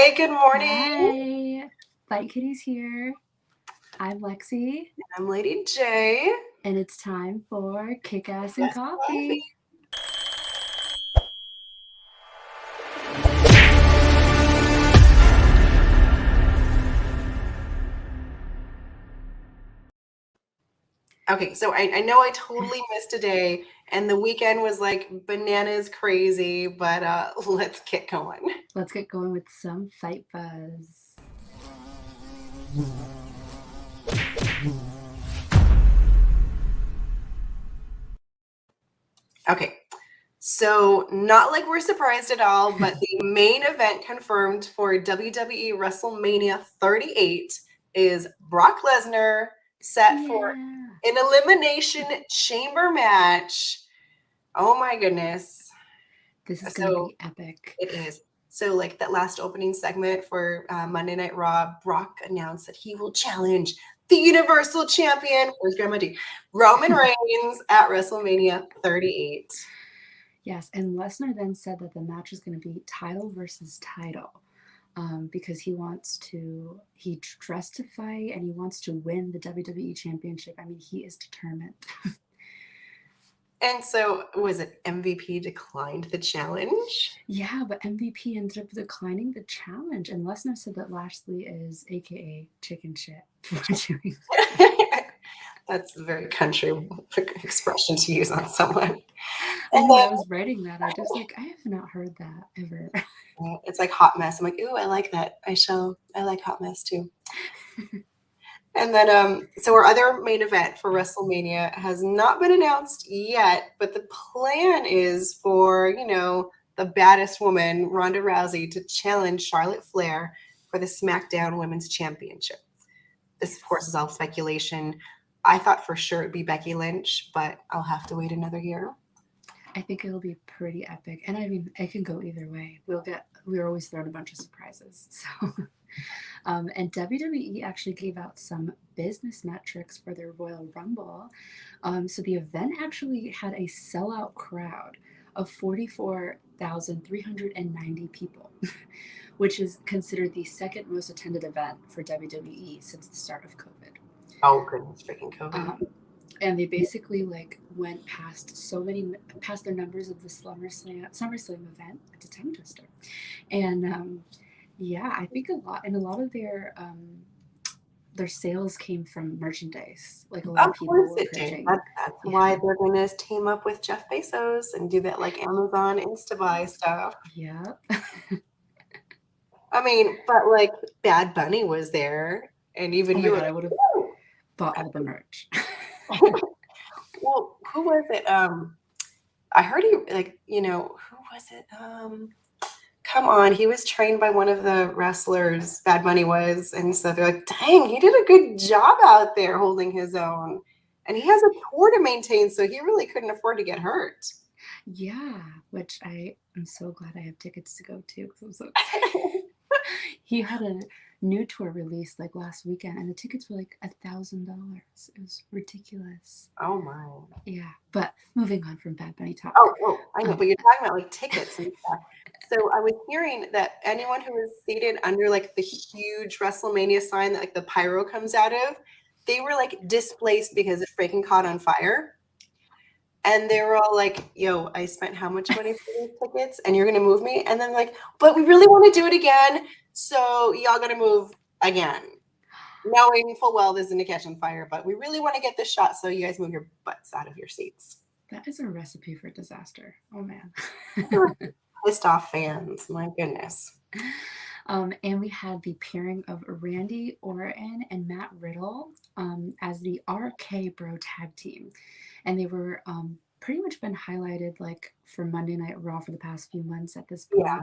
Hey, good morning. Hi, Fight Kitties here. I'm Lexi, I'm Lady J. and it's time for Kickass and Coffee. Okay, so I know I totally missed a day, and the weekend was like bananas crazy, but let's get going. Let's get going with some fight buzz. Okay, so not like we're surprised at all, but the main event confirmed for WWE WrestleMania 38 is Brock Lesnar set for an elimination chamber match. Oh my goodness. This is going to be epic. It is. So, like that last opening segment for Monday Night Raw, Brock announced that he will challenge the Universal Champion, where's Grandma D, Roman Reigns at WrestleMania 38. Yes, and Lesnar then said that the match is going to be title versus title. Because he dressed to fight and he wants to win the WWE Championship. I mean, he is determined. And so, was it MVP declined the challenge? Yeah, but MVP ended up declining the challenge, and Lesnar said that Lashley is AKA chicken shit for doing that. That's a very country expression to use on someone. I know, I was writing that. I have not heard that ever. It's like hot mess. I'm like, ooh, I like that. I like hot mess too. And then, so our other main event for WrestleMania has not been announced yet, but the plan is for, the baddest woman, Ronda Rousey, to challenge Charlotte Flair for the SmackDown Women's Championship. This, of course, is all speculation. I thought for sure it'd be Becky Lynch, but I'll have to wait another year. I think it'll be pretty epic. And I mean, it can go either way. We're always throwing a bunch of surprises. So, and WWE actually gave out some business metrics for their Royal Rumble. So the event actually had a sellout crowd of 44,390 people, which is considered the second most attended event for WWE since the start of COVID. Oh, goodness, freaking COVID. And they basically went past their numbers of the SummerSlam event. It's a tongue twister, and yeah, I think a lot of their sales came from merchandise. Like a lot of people were pitching. That's why they're going to team up with Jeff Bezos and do that like Amazon Instabuy stuff. Yeah. I mean, but like Bad Bunny was there, and even you. I would have bought all the merch. Well, who was it? I heard he who was it? Come on, he was trained by one of the wrestlers, Bad Bunny was, and so they're like, dang, he did a good job out there holding his own. And he has a tour to maintain, so he really couldn't afford to get hurt. Yeah, which I am so glad I have tickets to go to because I'm so excited. He had a new tour released like last weekend, and the tickets were like $1,000. It was ridiculous. Oh my! Yeah, but moving on from Bad Bunny talk. Oh, I know, but you're talking about like tickets and stuff. So I was hearing that anyone who was seated under like the huge WrestleMania sign that like the pyro comes out of, they were like displaced because it freaking caught on fire. And they were all like, yo, I spent how much money for these tickets and you're going to move me? And then like, but we really want to do it again. So y'all going to move again. Knowing full well this is going to catch on fire, but we really want to get this shot. So you guys move your butts out of your seats. That is a recipe for disaster. Oh, man. Pissed off fans. My goodness. And we had the pairing of Randy Orton and Matt Riddle as the RK Bro tag team. And they were pretty much been highlighted like for Monday Night Raw for the past few months at this point. Yeah.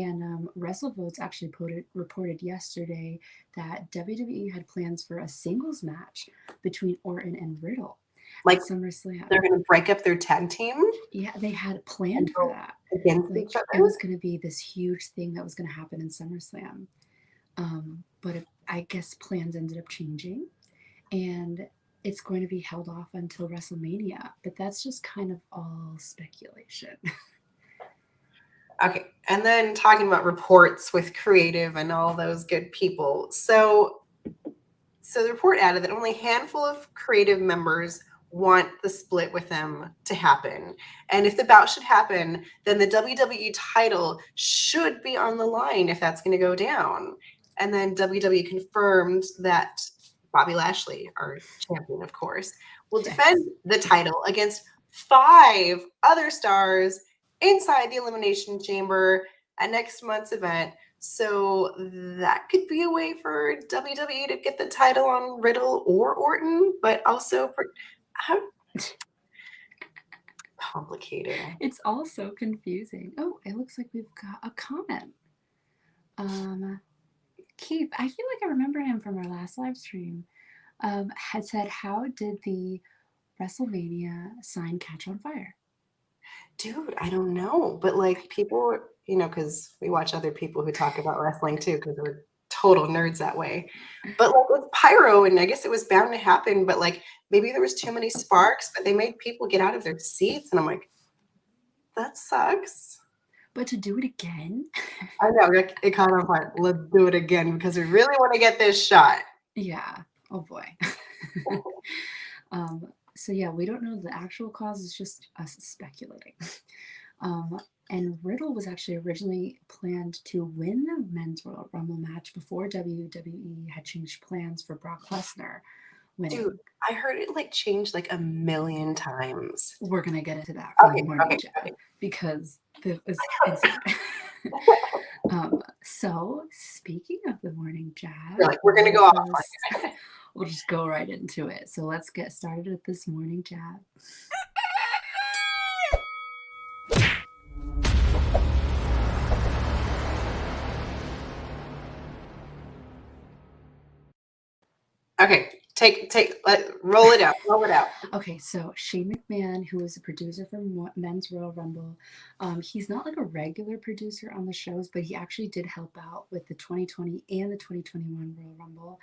And WrestleVotes actually reported yesterday that WWE had plans for a singles match between Orton and Riddle. Like SummerSlam. They're going to break up their tag team? Yeah, they had planned for that. Against each other? It was going to be this huge thing that was going to happen in SummerSlam. But I guess plans ended up changing. And it's going to be held off until WrestleMania. But that's just kind of all speculation. Okay, and then talking about reports with creative and all those good people. So the report added that only a handful of creative members want the split with them to happen. And if the bout should happen, then the WWE title should be on the line if that's going to go down. And then WWE confirmed that Bobby Lashley, our champion, of course, will defend the title against 5 other stars inside the Elimination Chamber at next month's event. So that could be a way for WWE to get the title on Riddle or Orton, but also how complicated. It's all so confusing. Oh, it looks like we've got a comment. Keith, I feel like I remember him from our last live stream, had said, how did the WrestleMania sign catch on fire? Dude, I don't know. But like people, because we watch other people who talk about wrestling too, because we're total nerds that way. But like with pyro, and I guess it was bound to happen, but like maybe there was too many sparks, but they made people get out of their seats. And I'm like, that sucks. But to do it again? I know, it caught on fire. Let's do it again because we really want to get this shot. Yeah. Oh boy. So yeah, we don't know the actual cause. It's just us speculating. And Riddle was actually originally planned to win the Men's Royal Rumble match before WWE had changed plans for Brock Lesnar winning. Dude, I heard it like changed like a million times. We're gonna get into that for the morning chat because it was insane. So speaking of the morning jab, we're gonna go off. We'll just go right into it. So let's get started with this morning jab. Okay, roll it out. Okay, so Shane McMahon, who is a producer for Men's Royal Rumble, he's not like a regular producer on the shows, but he actually did help out with the 2020 and the 2021 Royal Rumble.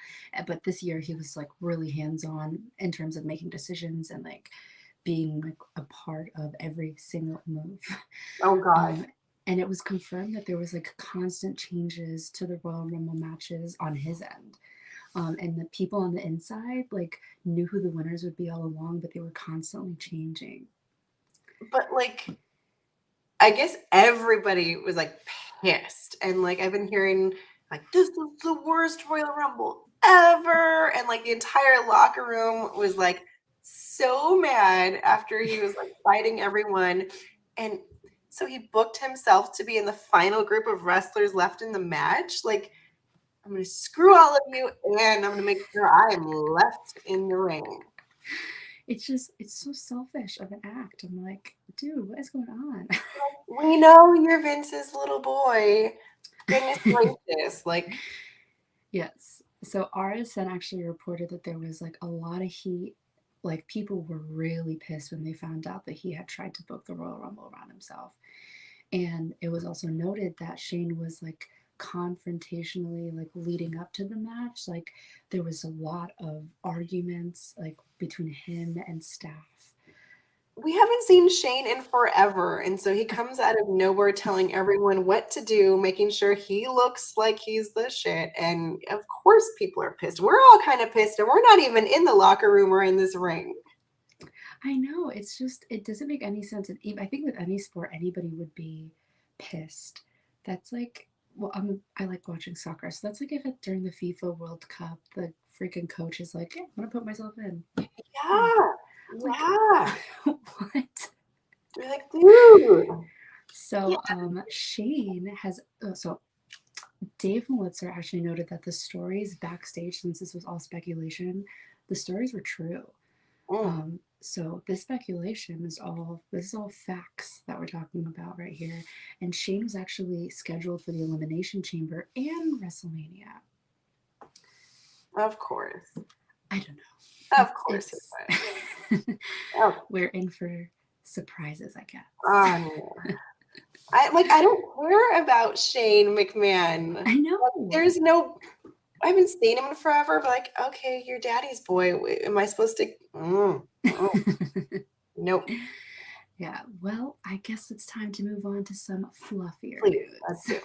But this year he was like really hands-on in terms of making decisions and like being like a part of every single move. Oh God. And it was confirmed that there was like constant changes to the Royal Rumble matches on his end. And the people on the inside like knew who the winners would be all along, but they were constantly changing. But like, I guess everybody was like pissed, and like I've been hearing like this is the worst Royal Rumble ever, and like the entire locker room was like so mad after he was like fighting everyone, and so he booked himself to be in the final group of wrestlers left in the match. Like, I'm going to screw all of you, and I'm going to make sure I am left in the ring. It's so selfish of an act. I'm like, dude, what is going on? We know you're Vince's little boy. Goodness gracious. Like, yes. So RSN actually reported that there was like a lot of heat. Like people were really pissed when they found out that he had tried to book the Royal Rumble around himself. And it was also noted that Shane was like confrontationally like leading up to the match. Like there was a lot of arguments like between him and staff. we haven't seen Shane in forever, and so he comes out of nowhere telling everyone what to do, making sure he looks like he's the shit, and of course people are pissed. We're all kind of pissed, and we're not even in the locker room or in this ring. I know, it's just, it doesn't make any sense. And I think with any sport, anybody would be pissed. That's like, well, I like watching soccer, so that's like if during the FIFA World Cup, the freaking coach is like, yeah, I'm gonna put myself in. Yeah. Like, yeah. What? You're like, dude. So Shane has, so Dave Melitzer actually noted that the stories backstage, since this was all speculation, the stories were true. So this speculation is all facts that we're talking about right here. And Shane was actually scheduled for the Elimination Chamber and WrestleMania. Of course. I don't know. Of course. We're in for surprises, I guess. No. I don't care about Shane McMahon. I know. I haven't seen him in forever, but like, okay, you're daddy's boy. Am I supposed to? Nope. Yeah, well, I guess it's time to move on to some fluffier Please, let's news.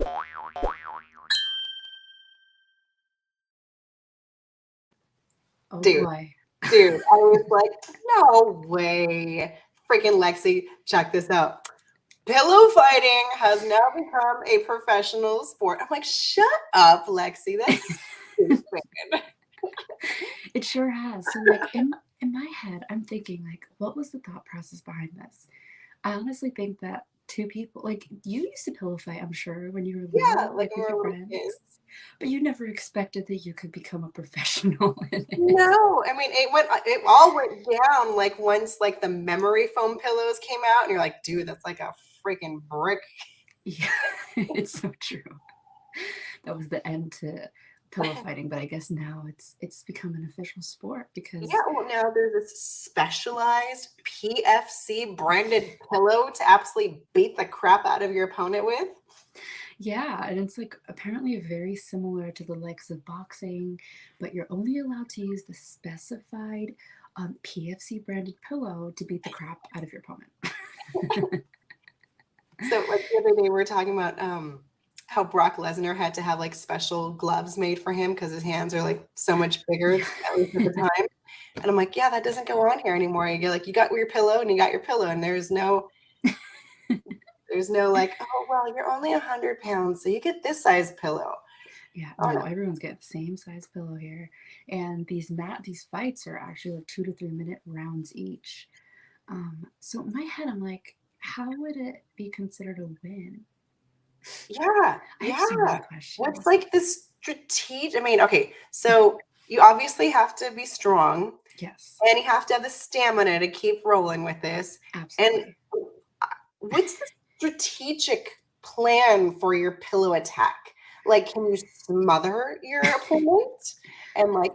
do. Oh Dude, boy. dude, I was like, no way. Freaking Lexi, check this out. Pillow fighting has now become a professional sport. I'm like, shut up, Lexi. That's stupid. It sure has. So like in my head, I'm thinking like, what was the thought process behind this? I honestly think that two people, like you used to pillow fight, I'm sure, when you were Yeah, little, like like when with we your were little friends, kids. but you never expected that you could become a professional in it. No, I mean it all went down like once like the memory foam pillows came out, and you're like, dude, that's like a freaking brick. Yeah, it's so true. That was the end to pillow fighting, but I guess now it's become an official sport Yeah, because well, now there's this specialized PFC branded pillow to absolutely beat the crap out of your opponent with. yeah, and it's like apparently very similar to the likes of boxing, but you're only allowed to use the specified PFC branded pillow to beat the crap out of your opponent. So like the other day we were talking about how Brock Lesnar had to have like special gloves made for him because his hands are like so much bigger, at least at the time. And I'm like, yeah, that doesn't go on here anymore. You get like you got your pillow and you got your pillow, and there's no like, oh well, you're only 100 pounds, so you get this size pillow. Yeah, Oh no, no. everyone's getting the same size pillow here. And these fights are actually like 2 to 3 minute rounds each. So in my head, I'm like, how would it be considered a win? Yeah, I have so many yeah. What's questions. like the strategic? I mean, okay, so you obviously have to be strong Yes, and you have to have the stamina to keep rolling with this. And absolutely. what's the strategic plan for your pillow attack? Like, can you smother your opponent and like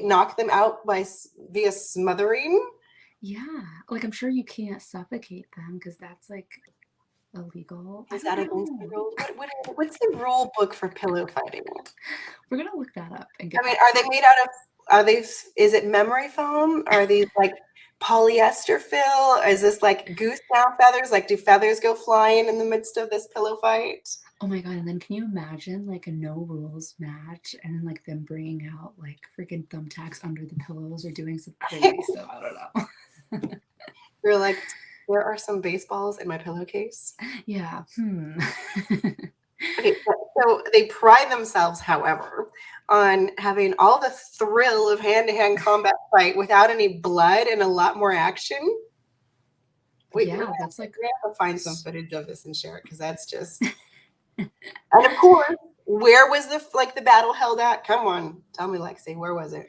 knock them out by via smothering? Yeah, like I'm sure you can't suffocate them because that's like illegal. I Is don't that against the know. rules? What's the rule book for pillow fighting? We're gonna look that up and I get mean, back are to they you. made out of? Are they? Is it memory foam? Are these like polyester fill? Is this like goose down feathers? Like, do feathers go flying in the midst of this pillow fight? Oh my god, and then can you imagine like a no rules match and then like them bringing out like freaking thumbtacks under the pillows or doing some crazy stuff? I don't know. You're like, there are some baseballs in my pillowcase. Yeah. Okay, so they pride themselves, however, on having all the thrill of hand-to-hand combat fight without any blood and a lot more action. We're Yeah, that's like gonna have to find some footage of this and share it because that's just. And of course, where was the battle held at? Come on, tell me, Lexi, where was it?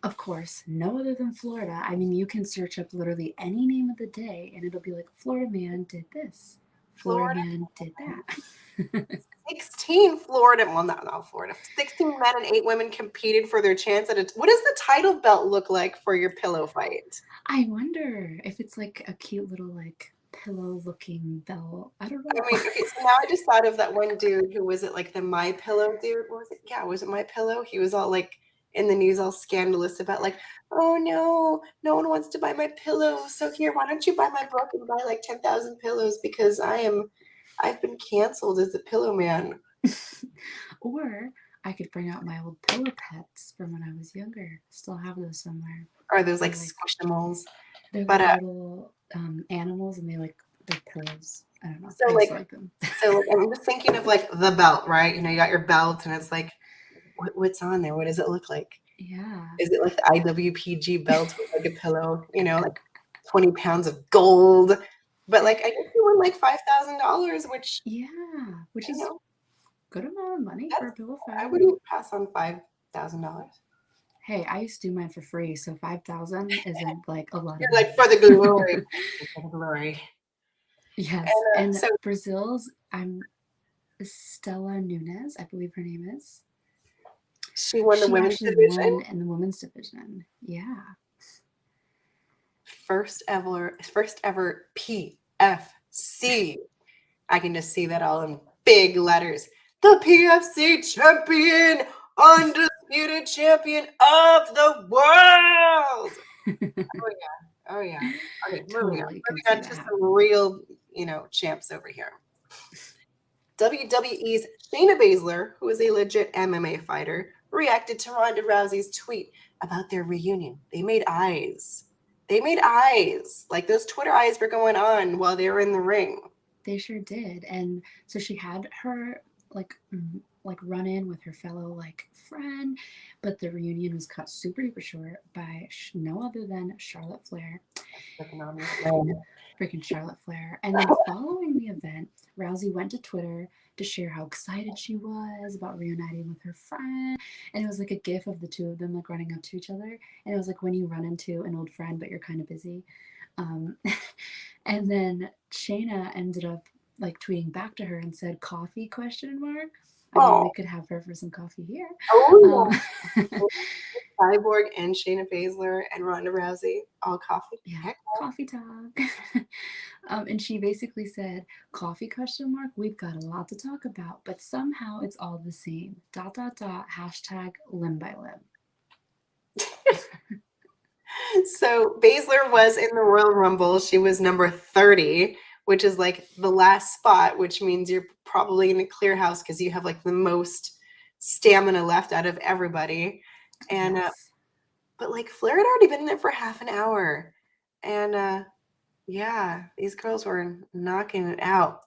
of course, no other than Florida. I mean, you can search up literally any name of the day and it'll be like Florida man did this. Florida Florida. man did that. 16 Florida, well, not Florida. 16 men and 8 women competed for their chance at it. What does the title belt look like for your pillow fight? I wonder if it's like a cute little like pillow looking belt. I don't I know. mean, okay, so now I just thought of that one dude who was it like the My Pillow dude? What was it? Yeah, was it My Pillow? He was all like in the news, all scandalous about like, oh no, no one wants to buy my pillows. So here, why don't you buy my book and buy like 10,000 pillows because I've been canceled as the pillow man. Or I could bring out my old pillow pets from when I was younger. Still have those somewhere. Or those They're like like squishimals. they're But like little animals, and they're pillows. I don't know. I so used like to like them. so like, I'm just thinking of like the belt, right? You know, you got your belt and it's like what's on there? What does it look like? Yeah. Is it like the IWPG belt with like a pillow, you know, like 20 pounds of gold? But like I guess you won like $5,000, which Yeah, which you is know, good amount of money for that's a pillow I fight. wouldn't pass on $5,000. Hey, I used to do mine for free, so 5,000 isn't like a lot You're of like money. for the glory. For the glory. Yes, And and so Brazil's I'm Stella Nunes, I believe her name is. she won the She women's actually division. won in the women's division. Yeah. First ever PFC. I can just see that all in big letters. The PFC champion, undisputed champion of the world. Oh Oh yeah. Okay, moving on. Totally can Moving see on that to some happening. real, champs over here. WWE's Shayna Baszler, who is a legit MMA fighter, reacted to Ronda Rousey's tweet about their reunion. They made eyes. They made eyes. Like those Twitter eyes were going on while they were in the ring. They sure did. And so she had her like run in with her fellow like friend, but the reunion was cut super duper short by no other than Charlotte Flair. Freaking Charlotte Flair. And then following the event, Rousey went to Twitter to share how excited she was about reuniting with her friend. And it was like a gif of the two of them like running up to each other. And it was like when you run into an old friend but you're kind of busy. Um, and then Shayna ended up like tweeting back to her and said, "Coffee?" question mark. I mean, we could have her for some coffee here. Oh, Cyborg and Shayna Baszler and Ronda Rousey, all coffee. Yeah, coffee talk. And she basically said, "Coffee question mark, we've got a lot to talk about, but somehow it's all the same. Dot dot dot hashtag limb by limb." So Baszler was in the Royal Rumble. She was number 30, which is like the last spot, which means you're probably in a clear house because you have like the most stamina left out of everybody. And Yes. but like Flair had already been in it for half an hour. And yeah, these girls were knocking it out.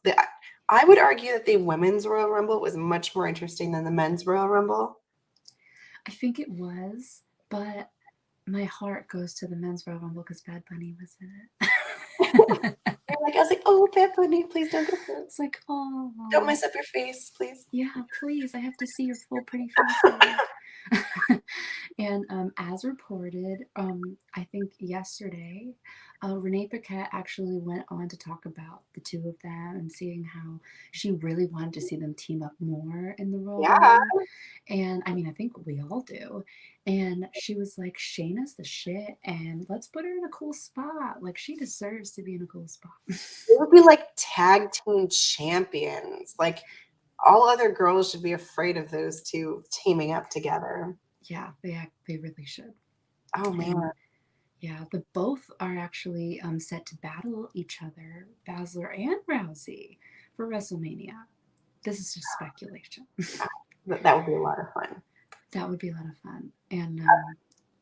I would argue that the women's Royal Rumble was much more interesting than the men's Royal Rumble. I think it was, but my heart goes to the men's Royal Rumble because Bad Bunny was in it. I was like, oh, Bad Bunny, please don't go through. It's like, oh. Don't mess up your face, please. Yeah, please. I have to see your full pretty face. And as reported, I think yesterday, Renee Paquette actually went on to talk about the two of them and seeing how she really wanted to see them team up more in the Royal Rumble. And I mean, I think we all do. And she was like, Shayna's the shit, and let's put her in a cool spot. Like, she deserves to be in a cool spot. They would be like tag team champions. Like all other girls should be afraid of those two teaming up together. Yeah, they really should. Oh man. And yeah, the both are actually set to battle each other, Baszler and Rousey, for WrestleMania. This is just speculation. That would be a lot of fun. That would be a lot of fun. And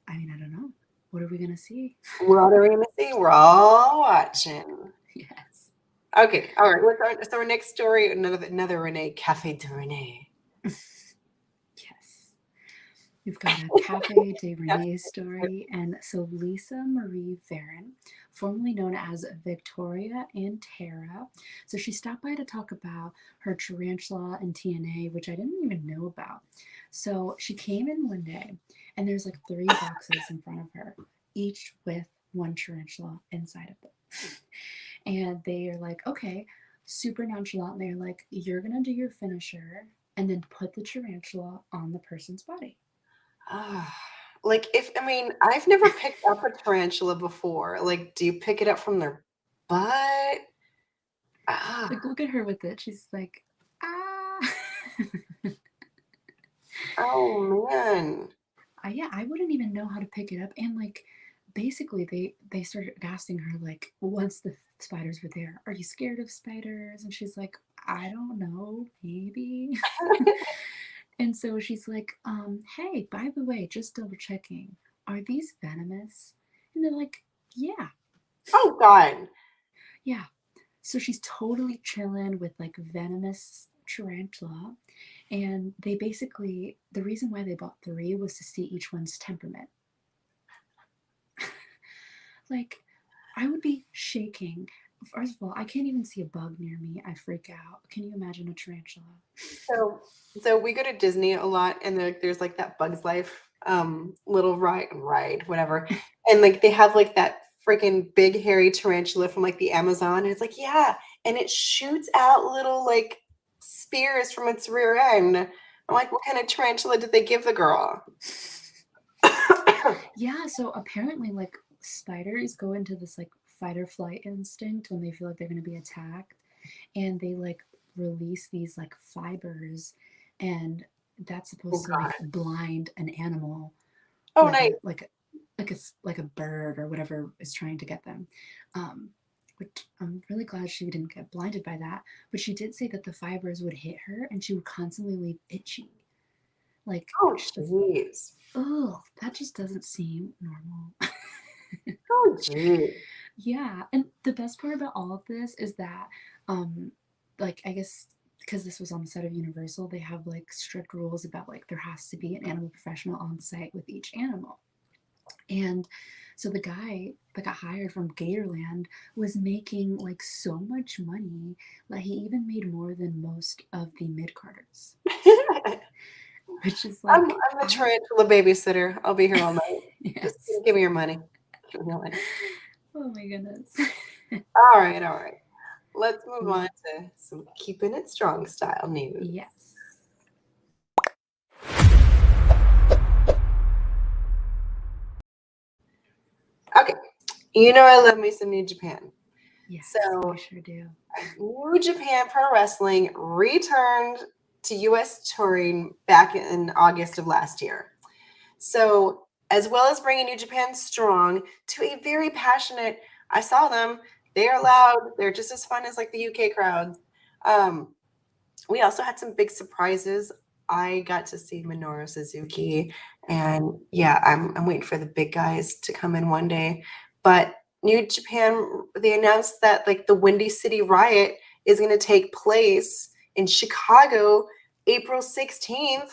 I mean, I don't know. What are we going to see? What are we going to see? We're all watching. Yes. Okay. All right. So our next story, another Renee, Cafe de Renee. Yes. We've got a Cafe de Renee story. And so Lisa Marie Varon, formerly known as Victoria Antera. So she stopped by to talk about her tarantula in TNA, which I didn't even know about. So she came in one day and there's like 3 boxes in front of her, each with one tarantula inside of them. And they are like, okay, super nonchalant. They're like, you're going to do your finisher and then put the tarantula on the person's body. Like I've never picked up a tarantula before. Like, do you pick it up from their butt? Like, look at her with it. She's like, ah. Oh man. Yeah, I wouldn't even know how to pick it up. And like, basically, they started asking her like, once the spiders were there, are you scared of spiders? And she's like, I don't know, maybe. And so she's like, hey, by the way, just double checking, are these venomous? And they're like, yeah. Oh God. Yeah. So she's totally chilling with like venomous tarantula. And they basically, the reason why they bought 3 was to see each one's temperament. Like, I would be shaking. First of all, I can't even see a bug near me. I freak out. Can you imagine a tarantula? So we go to Disney a lot, and there's like that Bugs Life little ride, whatever. And like they have like that freaking big hairy tarantula from like the Amazon. And it's like, yeah, and it shoots out little like spears from its rear end. I'm like, what kind of tarantula did they give the girl? Yeah, so apparently like spiders go into this like fight or flight instinct when they feel like they're going to be attacked, and they like release these like fibers, and that's supposed to like blind an animal. Oh, nice. Like like a bird or whatever is trying to get them. Which I'm really glad she didn't get blinded by that. But she did say that the fibers would hit her and she would constantly leave itching. Like, Oh, jeez. oh, that just doesn't seem normal. Oh, jeez. Yeah, and the best part about all of this is that, like, I guess because this was on the set of Universal, they have like strict rules about like there has to be an animal professional on site with each animal. And so the guy that got hired from Gatorland was making like so much money that he even made more than most of the mid carders, which is like I'm a tarantula babysitter. I'll be here all night. yes. Just give me your money. Oh my goodness. All right. Let's move on to some keeping it strong style news. Yes. Okay. You know I love me some New Japan. Yes, so I sure do. New Japan Pro Wrestling returned to U.S. touring back in August of last year. So as well as bringing New Japan Strong to a very passionate, I saw them. They are loud. They're just as fun as like the UK crowd. We also had some big surprises. I got to see Minoru Suzuki, and yeah, I'm waiting for the big guys to come in one day. But New Japan, they announced that like the Windy City Riot is going to take place in Chicago, April 16th.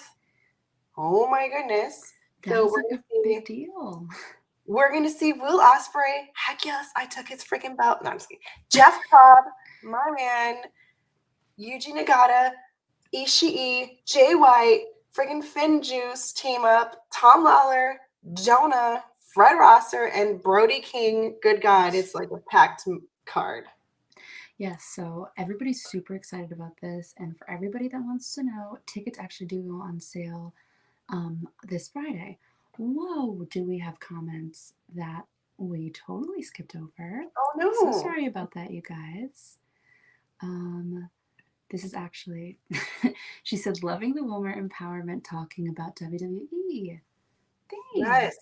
Oh my goodness! That is like a big deal. We're going to see Will Ospreay. Heck yes, I took his freaking belt. No, I'm just kidding. Jeff Cobb, my man, Yuji Nagata, Ishii, Jay White, friggin' Finn Juice team up, Tom Lawler, Jonah, Fred Rosser, and Brody King. Good God, it's like a packed card. Yes, so everybody's super excited about this, and for everybody that wants to know, tickets actually do go on sale this Friday. Whoa, do we have comments that we totally skipped over? Oh no. So sorry about that, you guys. This is actually, she said, loving the Wilmer empowerment talking about WWE. Thanks. Yes.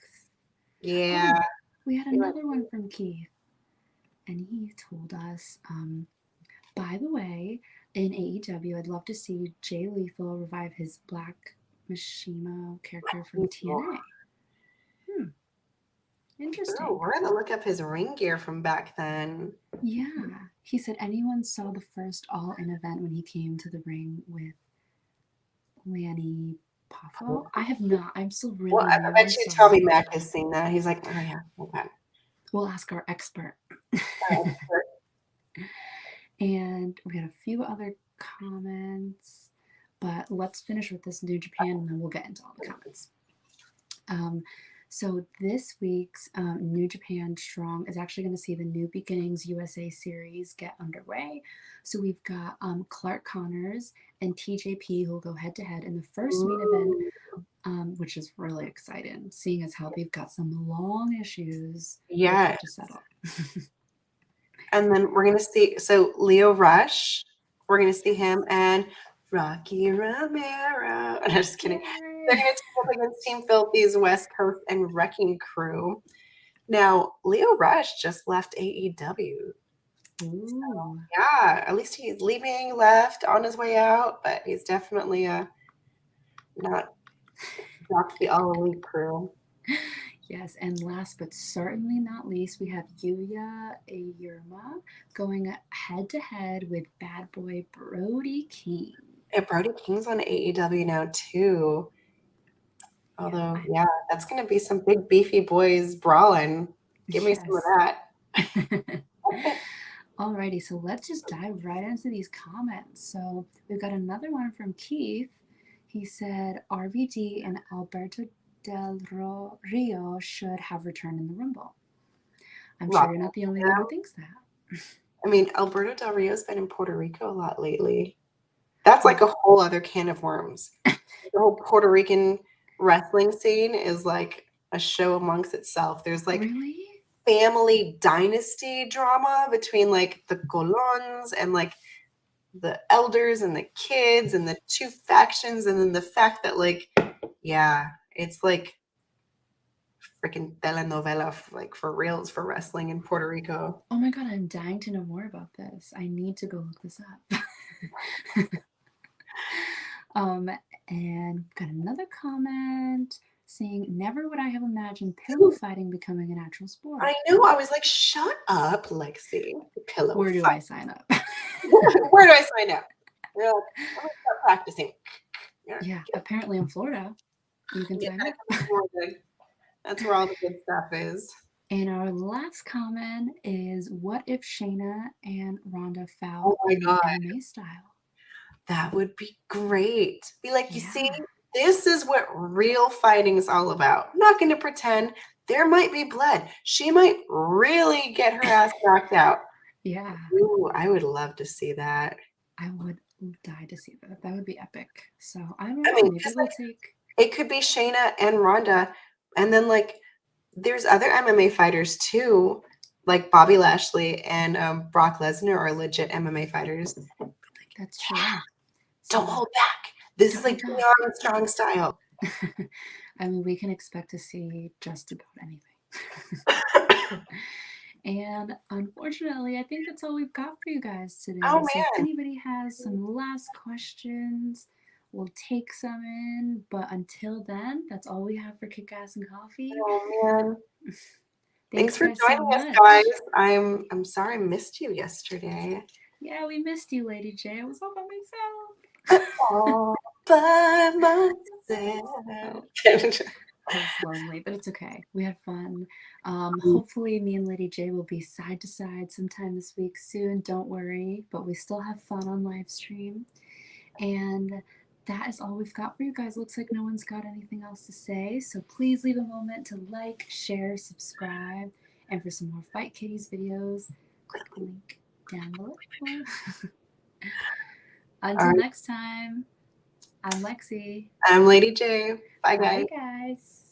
Yeah. Oh, we had another one from Keith, and he told us, by the way, in AEW, I'd love to see Jay Lethal revive his Black Machimo character from TNA. Interesting. Oh, we're going to look up his ring gear from back then. Yeah. He said anyone saw the first All-In event when he came to the ring with Lanny Poffo? I have not. I'm still really Well, I bet you Tommy Mac has seen that. He's like, oh yeah, okay. We'll ask our expert. And we had a few other comments, but let's finish with this New Japan and then we'll get into all the comments. So this week's New Japan Strong is actually going to see the New Beginnings USA series get underway. So we've got Clark Connors and TJP who will go head to head in the first main event, which is really exciting, seeing as how they've got some long issues to settle. And then we're going to see, so Leo Rush, we're going to see him and Rocky Romero. I'm just kidding. They're going to team up against Team Filthy's West Coast and Wrecking Crew. Now, Leo Rush just left AEW. So, yeah, at least he's left on his way out, but he's definitely not the All Elite crew. Yes, and last but certainly not least, we have Yuya Ayurma going head to head with bad boy Brody King. And Brody King's on AEW now too. Although, yeah, that's going to be some big beefy boys brawling. Give me some of that. Alrighty, so let's just dive right into these comments. So we've got another one from Keith. He said RVD and Alberto Del Rio should have returned in the Rumble. I'm sure you're not the only one who thinks that. I mean, Alberto Del Rio's been in Puerto Rico a lot lately. That's like a whole other can of worms. The whole Puerto Rican wrestling scene is like a show amongst itself. There's like family dynasty drama between like the Colons and like the elders and the kids and the two factions, and then the fact that like, yeah, it's like freaking telenovela for reals for wrestling in Puerto Rico. Oh my God, I'm dying to know more about this. I need to go look this up. And got another comment saying, never would I have imagined pillow fighting becoming a natural sport. I know. I was like, shut up, Lexi. Pillow Where do fight. I sign up? Where do I sign up? You're like, I'm gonna start practicing. Yeah, apparently in Florida, you can sign up. That's where all the good stuff is. And our last comment is, what if Shayna and Ronda fought Oh my in God. MMA style? That would be great. Be like, you Yeah. see, this is what real fighting is all about. I'm not going to pretend. There might be blood. She might really get her ass knocked out. Yeah. Ooh, I would love to see that. I would die to see that. That would be epic. So I don't know. I mean, Maybe 'cause, we'll like, take. it could be Shayna and Ronda, and then like there's other MMA fighters too, like Bobby Lashley and Brock Lesnar are legit MMA fighters. That's true. Don't So, hold back. This is don't like hold beyond strong style. I mean, we can expect to see just about anything. And unfortunately, I think that's all we've got for you guys today. Oh So if man. anybody has some last questions, we'll take some in. But until then, that's all we have for Kickass and Coffee. Oh man. Thanks for guys joining so us, much. guys. I'm sorry I missed you yesterday. Yeah, we missed you, Lady J. I was all by myself. All by myself. I was lonely, but it's okay. We had fun. Hopefully, me and Lady J will be side to side sometime this week soon. Don't worry, but we still have fun on live stream. And that is all we've got for you guys. Looks like no one's got anything else to say. So please leave a moment to like, share, subscribe, and for some more Fight Kitties videos, click the link down below. Until next time, I'm Lexi. I'm Lady J. Bye, guys. Bye, guys.